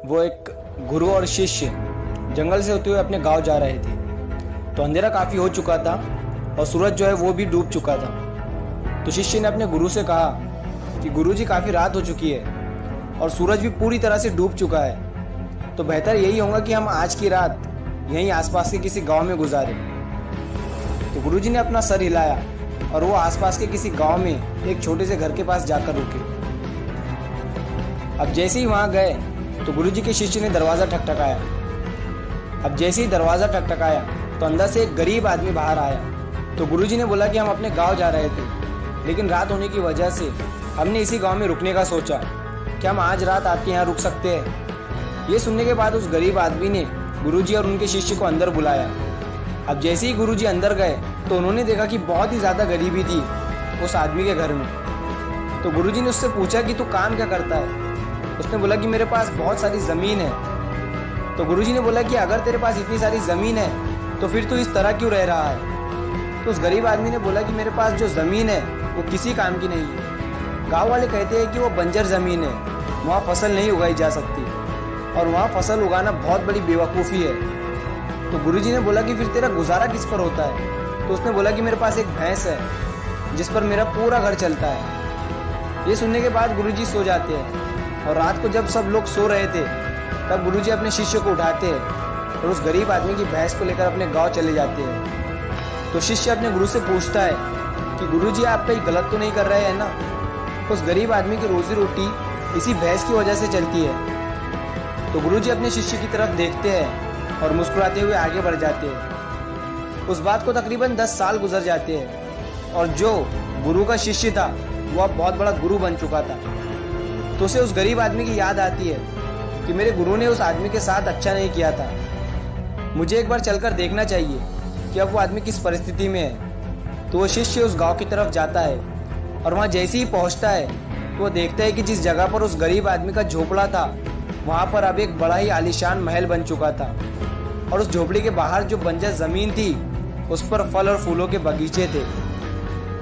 वो एक गुरु और शिष्य जंगल से होते हुए अपने गांव जा रहे थे। तो अंधेरा काफ़ी हो चुका था और सूरज जो है वो भी डूब चुका था। तो शिष्य ने अपने गुरु से कहा कि गुरुजी काफ़ी रात हो चुकी है और सूरज भी पूरी तरह से डूब चुका है, तो बेहतर यही होगा कि हम आज की रात यहीं आसपास के किसी गांव में गुजारें। तो गुरुजी ने अपना सर हिलाया और वो आसपास के किसी गांव में एक छोटे से घर के पास जाकर रुके। अब जैसे ही वहां गए तो गुरुजी के शिष्य ने दरवाज़ा ठकठकाया। अब जैसे ही दरवाज़ा ठकठकाया तो अंदर से एक गरीब आदमी बाहर आया। तो गुरुजी ने बोला कि हम अपने गांव जा रहे थे, लेकिन रात होने की वजह से हमने इसी गांव में रुकने का सोचा। क्या हम आज रात आपके यहाँ रुक सकते हैं? ये सुनने के बाद उस गरीब आदमी ने गुरुजी और उनके शिष्य को अंदर बुलाया। अब जैसे ही गुरुजी अंदर गए तो उन्होंने देखा कि बहुत ही ज़्यादा गरीबी थी उस आदमी के घर में। तो गुरुजी ने उससे पूछा कि तू काम क्या करता है? उसने बोला कि मेरे पास बहुत सारी ज़मीन है। तो गुरुजी ने बोला कि अगर तेरे पास इतनी सारी ज़मीन है तो फिर तू इस तरह क्यों रह रहा है? तो उस गरीब आदमी ने बोला कि मेरे पास जो ज़मीन है वो किसी काम की नहीं है। गांव वाले कहते हैं कि वो बंजर ज़मीन है, वहाँ फसल नहीं उगाई जा सकती और वहाँ फसल उगाना बहुत बड़ी बेवकूफ़ी है। तो गुरुजी ने बोला कि फिर तेरा गुजारा किस पर होता है? तो उसने बोला कि मेरे पास एक भैंस है जिस पर मेरा पूरा घर चलता है। ये सुनने के बाद गुरुजी सो जाते हैं और रात को जब सब लोग सो रहे थे तब गुरुजी अपने शिष्य को उठाते हैं और उस गरीब आदमी की भैंस को लेकर अपने गांव चले जाते हैं। तो शिष्य अपने गुरु से पूछता है कि गुरुजी आप कहीं गलत तो नहीं कर रहे हैं ना? उस गरीब आदमी की रोजी रोटी इसी भैंस की वजह से चलती है। तो गुरुजी अपने शिष्य की तरफ देखते हैं और मुस्कुराते हुए आगे बढ़ जाते हैं। उस बात को तकरीबन 10 साल गुजर जाते हैं और जो गुरु का शिष्य था वो अब बहुत बड़ा गुरु बन चुका था। तो उसे उस गरीब आदमी की याद आती है कि मेरे गुरु ने उस आदमी के साथ अच्छा नहीं किया था, मुझे एक बार चलकर देखना चाहिए कि अब वो आदमी किस परिस्थिति में है। तो वो शिष्य उस गांव की तरफ जाता है और वहाँ जैसे ही पहुँचता है तो वो देखता है कि जिस जगह पर उस गरीब आदमी का झोपड़ा था वहाँ पर अब एक बड़ा ही आलीशान महल बन चुका था और उस झोपड़ी के बाहर जो बंजर ज़मीन थी उस पर फल और फूलों के बगीचे थे।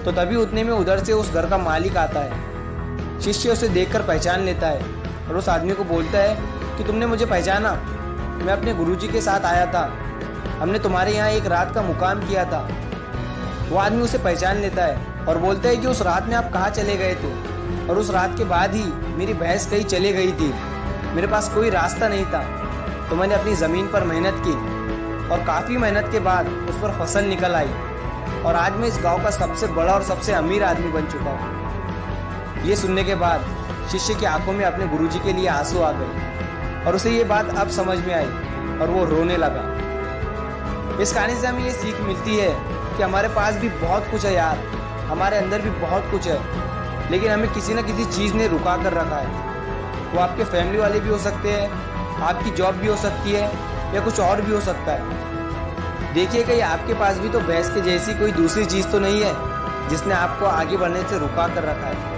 तो तभी उतने में उधर से उस घर का मालिक आता है। शिष्य उसे देखकर पहचान लेता है और उस आदमी को बोलता है कि तुमने मुझे पहचाना? मैं अपने गुरुजी के साथ आया था, हमने तुम्हारे यहाँ एक रात का मुकाम किया था। वो आदमी उसे पहचान लेता है और बोलता है कि उस रात में आप कहाँ चले गए थे? और उस रात के बाद ही मेरी भैंस कहीं चली गई थी, मेरे पास कोई रास्ता नहीं था, तो मैंने अपनी ज़मीन पर मेहनत की और काफ़ी मेहनत के बाद उस पर फसल निकल आई और आज मैं इस गाँव का सबसे बड़ा और सबसे अमीर आदमी बन चुका हूँ। ये सुनने के बाद शिष्य की आंखों में अपने गुरुजी के लिए आंसू आ गए और उसे ये बात अब समझ में आई और वो रोने लगा। इस कहानी से हमें ये सीख मिलती है कि हमारे पास भी बहुत कुछ है यार, हमारे अंदर भी बहुत कुछ है, लेकिन हमें किसी न किसी चीज़ ने रुका कर रखा है। वो आपके फैमिली वाले भी हो सकते हैं, आपकी जॉब भी हो सकती है या कुछ और भी हो सकता है। देखिए कहीं आपके पास भी तो भैंस के जैसी कोई दूसरी चीज़ तो नहीं है जिसने आपको आगे बढ़ने से रुका कर रखा है।